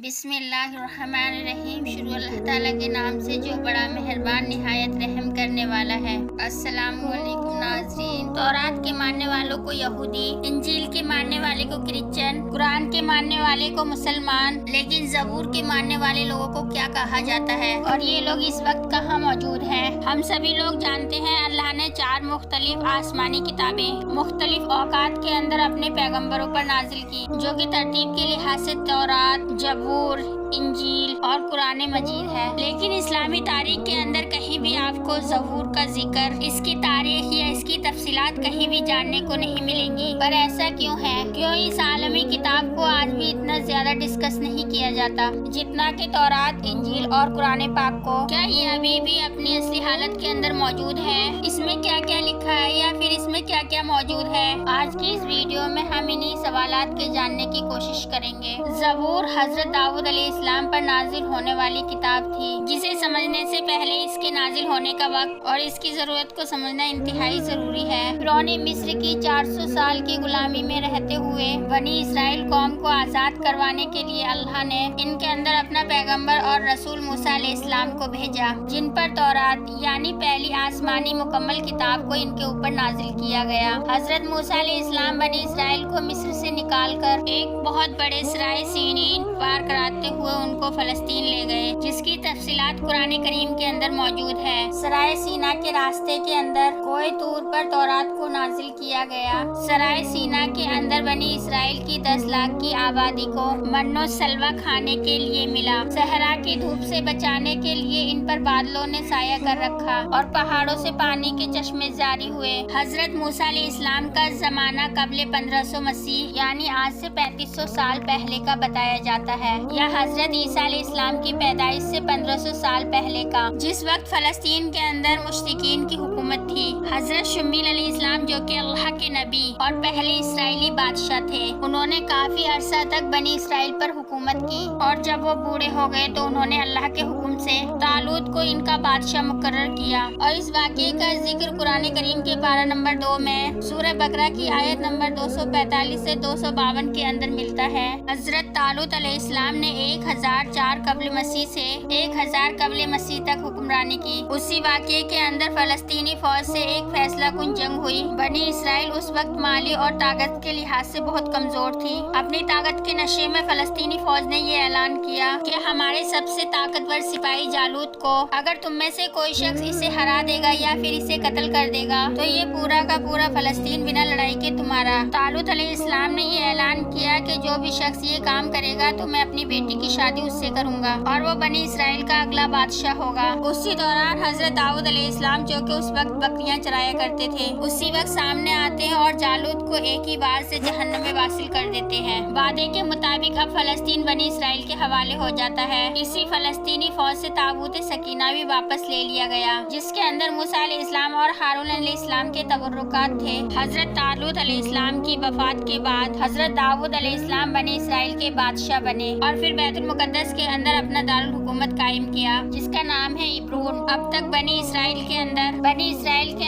بسم اللہ الرحمن الرحیم۔ شروع اللہ تعالیٰ کے نام سے جو بڑا مہربان نہایت رحم کرنے والا ہے۔ السلام علیکم ناظرین۔ تورات کے ماننے والوں کو یہودی، انجیل کے ماننے والے کو کرسچن، قرآن کے ماننے والے کو مسلمان، لیکن زبور کے ماننے والے لوگوں کو کیا کہا جاتا ہے اور یہ لوگ اس وقت کہاں موجود ہیں؟ ہم سبھی لوگ جانتے ہیں اللہ نے 4 مختلف آسمانی کتابیں مختلف اوقات کے اندر اپنے پیغمبروں پر نازل کی، جو کہ ترتیب کے لحاظ سے تورات، زبور، انجیل اور قرآن مجید ہے۔ لیکن اسلامی تاریخ کے اندر کہیں بھی آپ کو زبور کا ذکر، اس کی تاریخ یا اس کی تفصیلات کہیں بھی جاننے کو نہیں ملیں گی۔ پر ایسا کیوں ہے؟ کیوں اس عالمی کتاب کو آج بھی اتنا زیادہ ڈسکس نہیں کیا جاتا جتنا کہ تورات، انجیل اور قرآن پاک کو؟ کیا یہ ابھی بھی اپنی اصلی حالت کے اندر موجود ہے؟ اس میں کیا کیا لکھا ہے یا پھر اس میں کیا کیا موجود ہے؟ آج کی اس ویڈیو میں ہم انہی سوالات کے جاننے کی کوشش کریں گے۔ زبور حضرت داؤد علیہ السلام پر نازل ہونے والی کتاب تھی، جسے سمجھنے سے پہلے اس کے نازل ہونے کا وقت اور اس کی ضرورت کو سمجھنا انتہائی ضروری ہے۔ فرعون مصر کی 400 سال کی غلامی میں رہتے ہوئے بنی اسرائیل قوم کو آزاد کروانے کے لیے اللہ نے ان کے اندر اپنا پیغمبر اور رسول موسیٰ علیہ السلام کو بھیجا، جن پر تورات یعنی پہلی آسمانی مکمل کتاب کو ان کے اوپر نازل کیا گیا۔ حضرت موسیٰ علیہ السلام بنی اسرائیل کو مصر سے نکال کر ایک بہت بڑے صحرائے سینین پار کراتے ہوئے ان کو فلسطین لے گئے، جس کی تفصیلات قرآن کریم کے اندر موجود ہے۔ صحرائے سینا کے راستے کے اندر کوہ طور پر تورات کو نازل کیا گیا۔ صحرائے سینا کے اندر بنی اسرائیل کی 10 لاکھ کی آبادی کو من و سلوہ کھانے کے لیے ملا۔ صحرا کی دھوپ سے بچانے کے لیے ان پر بادلوں نے سایہ کر رکھا اور پہاڑوں سے پانی کے چشمے جاری ہوئے۔ حضرت موسیٰ علیہ السلام کا زمانہ قبل 1500 مسیح یعنی آج سے 3500 سال پہلے کا بتایا جاتا ہے، یا حضرت عیسیٰ علیہ السلام کی پیدائش سے 1500 سال پہلے کا، جس وقت فلسطین کے اندر مشرکین کی حکومت تھی۔ حضرت شمیل علیہ السلام جو کہ اللہ کے نبی اور پہلے اسرائیلی بادشاہ تھے، انہوں نے کافی عرصہ تک بنی اسرائیل پر حکومت کی، اور جب وہ بوڑھے ہو گئے تو انہوں نے اللہ کے حکم سے طالوت کو ان کا بادشاہ مقرر کیا، اور اس واقعے کا ذکر قرآن کریم کے پارہ نمبر 2 میں سورہ بقرہ کی آیت نمبر 245 سے 252 کے اندر ملتا ہے۔ حضرت طالوت علیہ السلام نے 1004 قبل مسیح سے 1000 قبل مسیح تک حکمرانی کی۔ اسی واقعے کے اندر فلسطینی فوج سے ایک فیصلہ کن جنگ ہوئی۔ بنی اسرائیل اس وقت مالی اور طاقت کے لحاظ سے بہت کمزور تھی۔ اپنی طاقت کے نشے میں فلسطینی فوج نے یہ اعلان کیا کہ ہمارے سب سے طاقتور سپاہی جالوت کو اگر تم میں سے کوئی شخص اسے ہرا دے گا یا پھر اسے قتل کر دے گا تو یہ پورا کا پورا فلسطین بنا لڑائی کے تمہارا۔ طالوت علیہ السلام نے یہ اعلان کیا کہ جو بھی شخص یہ کام کرے گا تو میں اپنی بیٹی کی شادی اس سے کروں گا اور وہ بنی اسرائیل کا اگلا بادشاہ ہوگا۔ اسی دوران حضرت داؤد علیہ السلام جو کہ اس وقت بکریاں چرایا کرتے تھے، اسی وقت سامنے آتے ہیں اور جالوت کو ایک ہی بار سے جہنم میں واصل کر دیتے ہیں۔ وعدے کے مطابق اب فلسطین بنی اسرائیل کے حوالے ہو جاتا ہے۔ اسی فلسطینی فوج سے تابوت سکینہ بھی واپس لے لیا گیا، جس کے اندر موسیٰ علیہ السلام اور ہارون علیہ السلام کے تبرکات تھے۔ حضرت طالوت علیہ السلام کی وفات کے بعد حضرت داؤد علیہ السلام بنی اسرائیل کے بادشاہ بنے اور پھر بیت المقدس کے اندر اپنا دارالحکومت قائم کیا، جس کا نام ہے عبرون۔ اب تک بنی اسرائیل کے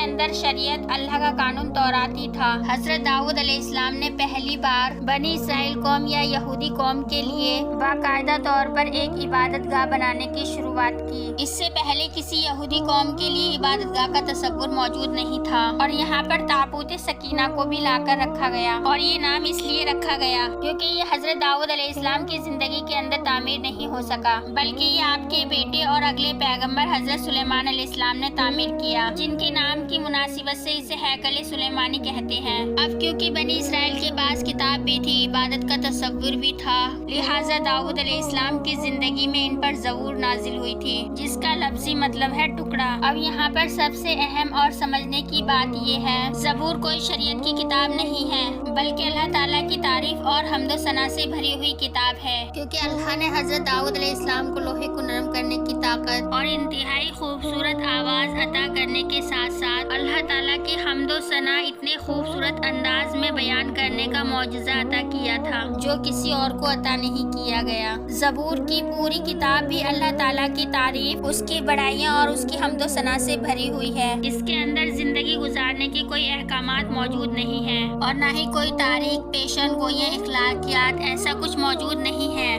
اندر شریعت اللہ کا قانون توراتی تھا۔ حضرت داؤد علیہ السلام نے پہلی بار بنی اسرائیل قوم یا یہودی قوم کے لیے باقاعدہ طور پر ایک عبادت گاہ بنانے کی شروعات کی۔ اس سے پہلے کسی یہودی قوم کے لیے عبادت گاہ کا تصور موجود نہیں تھا، اور یہاں پر تابوت سکینہ کو بھی لا کر رکھا گیا، اور یہ نام اس لیے رکھا گیا کیونکہ یہ حضرت داؤد علیہ السلام کی زندگی کے اندر تعمیر نہیں ہو سکا، بلکہ یہ آپ کے بیٹے اور اگلے پیغمبر حضرت سلیمان علیہ السلام نے تعمیر کیا، جن کے نام کی مناسبت سے اسے ہیکل سلیمانی کہتے ہیں۔ اب کیونکہ بنی اسرائیل کے پاس کتاب بھی تھی، عبادت کا تصور بھی تھا، لہٰذا داؤد علیہ السلام کی زندگی میں ان پر زبور نازل ہوئی تھی، جس کا لفظی مطلب ہے ٹکڑا۔ اب یہاں پر سب سے اہم اور سمجھنے کی بات یہ ہے، زبور کوئی شریعت کی کتاب نہیں ہے، بلکہ اللہ تعالیٰ کی تعریف اور حمد و ثنا سے بھری ہوئی کتاب ہے، کیونکہ اللہ نے حضرت داؤد علیہ السلام کو لوہے کو نرم کرنے کی طاقت اور انتہائی خوبصورت آواز عطا کرنے کے ساتھ ساتھ اللہ تعالیٰ کی حمد و ثنا اتنے خوبصورت انداز میں بیان کرنے کا معجزہ عطا کیا تھا جو کسی اور کو عطا نہیں کیا گیا۔ زبور کی پوری کتاب بھی اللہ تعالیٰ کی تعریف، اس کی بڑائیاں اور اس کی حمد و ثنا سے بھری ہوئی ہے۔ اس کے اندر زندگی گزارنے کے کوئی احکامات موجود نہیں ہیں اور نہ ہی کوئی تاریخ، پیشن گوئیاں، اخلاقیات ایسا کچھ موجود نہیں ہے،